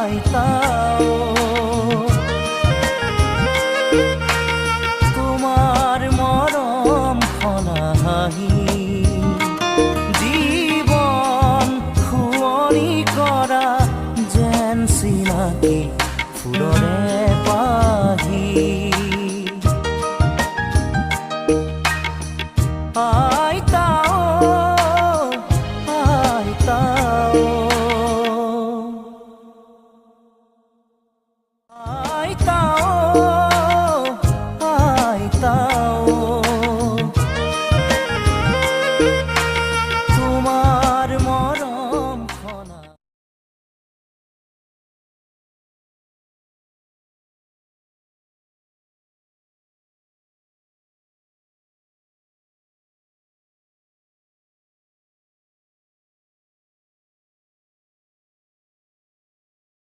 আইতাও তোমাৰ মৰম খনাহি জীৱন শুৱনি কৰা যেন চিনাকি ফুলৰে পাহি